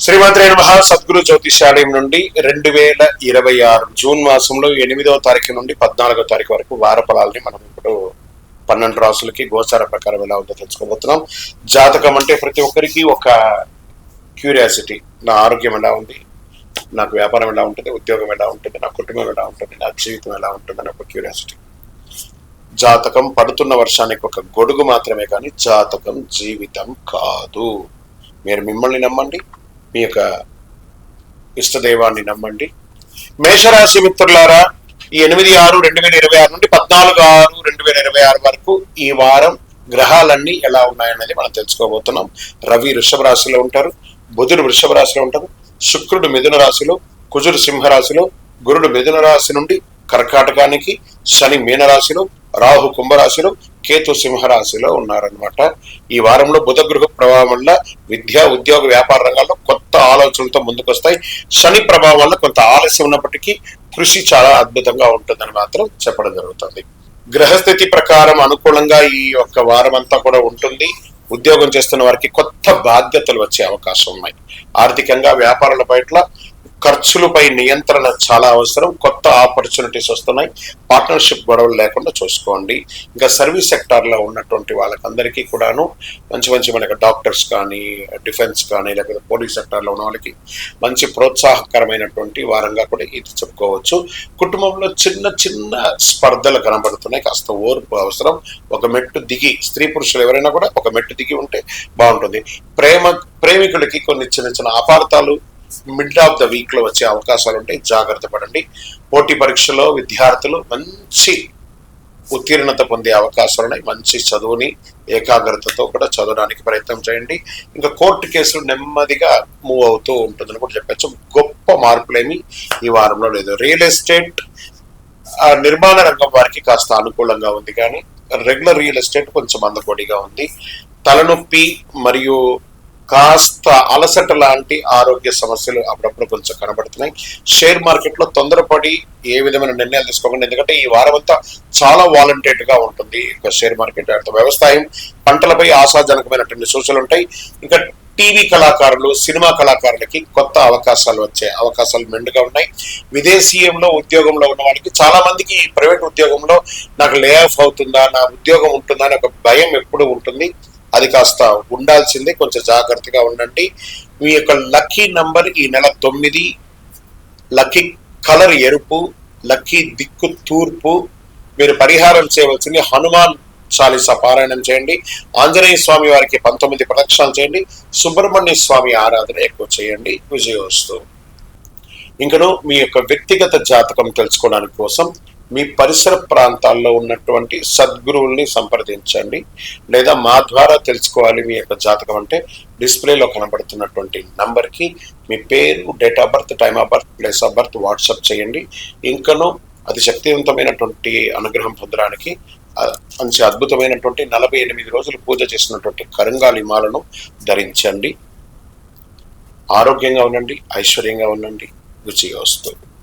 శ్రీమాత్రే నమః. సద్గురు జ్యోతిష్యాలయం నుండి 2026 జూన్ మాసంలో 8వ తారీఖు నుండి 14వ తారీఖు వరకు వార ఫలాలని మనం ఇప్పుడు 12 రాసులకి గోచార ప్రకారం ఎలా ఉందో తెలుసుకోబోతున్నాం. జాతకం అంటే ప్రతి ఒక్కరికి ఒక క్యూరియాసిటీ. నా ఆరోగ్యం ఎలా ఉంది, నాకు వ్యాపారం ఎలా ఉంటుంది, ఉద్యోగం ఎలా ఉంటుంది, నా కుటుంబం ఎలా ఉంటుంది, నా జీవితం ఎలా ఉంటుంది అని ఒక క్యూరియాసిటీ. జాతకం పడుతున్న వర్షానికి ఒక గొడుగు మాత్రమే కానీ జాతకం జీవితం కాదు. మీరు మిమ్మల్ని నమ్మండి, మీ యొక్క ఇష్టదైవాన్ని నమ్మండి. మేషరాశి మిత్రులారా, ఈ 8/6/2026 నుండి 14/6/2026 వరకు ఈ వారం గ్రహాలన్నీ ఎలా ఉన్నాయనేది మనం తెలుసుకోబోతున్నాం. రవి వృషభ రాశిలో ఉంటారు, బుధుడు వృషభ రాశిలో ఉంటారు, శుక్రుడు మిథున రాశిలో, కుజుడు సింహరాశిలో, గురుడు మిథున రాశి నుండి కర్కాటకానికి, శని మీనరాశిలో, రాహు కుంభరాశిలో, కేతు సింహరాశిలో ఉన్నారనమాట. ఈ వారంలో బుధ గృహ ప్రభావం వల్ల విద్య, ఉద్యోగ, వ్యాపార రంగాల్లో కొత్త ఆలోచనలతో ముందుకొస్తాయి. శని ప్రభావం వల్ల కొంత ఆలస్యం ఉన్నప్పటికీ కృషి చాలా అద్భుతంగా ఉంటుందని మాత్రం చెప్పడం జరుగుతుంది. గ్రహస్థితి ప్రకారం అనుకూలంగా ఈ యొక్క వారం అంతా కూడా ఉంటుంది. ఉద్యోగం చేస్తున్న వారికి కొత్త బాధ్యతలు వచ్చే అవకాశం ఉన్నాయి. ఆర్థికంగా వ్యాపారాల పట్ల ఖర్చులపై నియంత్రణ చాలా అవసరం. కొత్త ఆపర్చునిటీస్ వస్తున్నాయి. పార్ట్నర్షిప్ గొడవలు లేకుండా చూసుకోండి. ఇంకా సర్వీస్ సెక్టార్లో ఉన్నటువంటి వాళ్ళకందరికీ కూడాను మంచి మనకి డాక్టర్స్ కానీ, డిఫెన్స్ కానీ, లేకపోతే పోలీస్ సెక్టార్లో ఉన్న వాళ్ళకి మంచి ప్రోత్సాహకరమైనటువంటి వారంగా కూడా ఇది చెప్పుకోవచ్చు. కుటుంబంలో చిన్న స్పర్ధలు కనబడుతున్నాయి. కాస్త ఓర్పు అవసరం. ఒక మెట్టు దిగి, స్త్రీ పురుషులు ఎవరైనా కూడా ఒక మెట్టు దిగి ఉంటే బాగుంటుంది. ప్రేమికులకి కొన్ని చిన్న అపార్థాలు మిడ్ ఆఫ్ ద వీక్ లో వచ్చే అవకాశాలు ఉంటాయి. జాగ్రత్త పడండి. పోటీ పరీక్షలో విద్యార్థులు మంచి ఉత్తీర్ణత పొందే అవకాశాలు ఉన్నాయి. మంచి చదువుని ఏకాగ్రతతో కూడా చదవడానికి ప్రయత్నం చేయండి. ఇంకా కోర్టు కేసులు నెమ్మదిగా మూవ్ అవుతూ ఉంటుందని కూడా చెప్పచ్చు. గొప్ప మార్పులేమి ఈ వారంలో లేదు. రియల్ ఎస్టేట్, నిర్మాణ రంగం వారికి కాస్త అనుకూలంగా ఉంది, కానీ రెగ్యులర్ రియల్ ఎస్టేట్ కొంచెం మందకొడిగా ఉంది. తలనొప్పి మరియు కాస్త అలసట లాంటి ఆరోగ్య సమస్యలు అప్పుడప్పుడు కొంచెం కనబడుతున్నాయి. షేర్ మార్కెట్ లో తొందరపడి ఏ విధమైన నిర్ణయాలు తీసుకోకండి, ఎందుకంటే ఈ వారం అంతా చాలా వాలంటేట్ గా ఉంటుంది షేర్ మార్కెట్. వ్యవసాయం, పంటలపై ఆశాజనకమైనటువంటి సూచనలు ఉంటాయి. ఇంకా టీవీ కళాకారులు, సినిమా కళాకారులకి కొత్త అవకాశాలు వచ్చే అవకాశాలు మెండుగా ఉన్నాయి. విదేశీయంలో ఉద్యోగంలో ఉన్న వాళ్ళకి, చాలా మందికి ప్రైవేట్ ఉద్యోగంలో నాకు లే ఆఫ్ అవుతుందా, నా ఉద్యోగం ఉంటుందా అని ఒక భయం ఎప్పుడు ఉంటుంది. అది కాస్త ఉండాల్సిందే. కొంచెం జాగ్రత్తగా ఉండండి. మీ యొక్క లక్కీ నంబర్ ఈ నెల 9, లక్కీ కలర్ ఎరుపు, లక్కీ దిక్కు తూర్పు. మీరు పరిహారం చేయవలసింది హనుమాన్ చాలీసా పారాయణం చేయండి. ఆంజనేయ స్వామి వారికి 19 ప్రదక్షిణాలు చేయండి. సుబ్రహ్మణ్య స్వామి ఆరాధన ఎక్కువ చేయండి. విజయోస్తు. ఇంకను మీ యొక్క వ్యక్తిగత జాతకం తెలుసుకోవడానికి కోసం మీ పరిసర ప్రాంతాల్లో ఉన్నటువంటి సద్గురువుల్ని సంప్రదించండి, లేదా మా ద్వారా తెలుసుకోవాలి మీ యొక్క జాతకం అంటే డిస్ప్లేలో కనబడుతున్నటువంటి నంబర్కి మీ పేరు, date of birth, time of birth, place of birth WhatsApp చేయండి. ఇంకను అది శక్తివంతమైనటువంటి అనుగ్రహం పొందడానికి మంచి అద్భుతమైనటువంటి 48 రోజులు పూజ చేసినటువంటి కరంగాలి మాలను ధరించండి. ఆరోగ్యంగా ఉండండి, ఐశ్వర్యంగా ఉండండి. విజయోస్తు.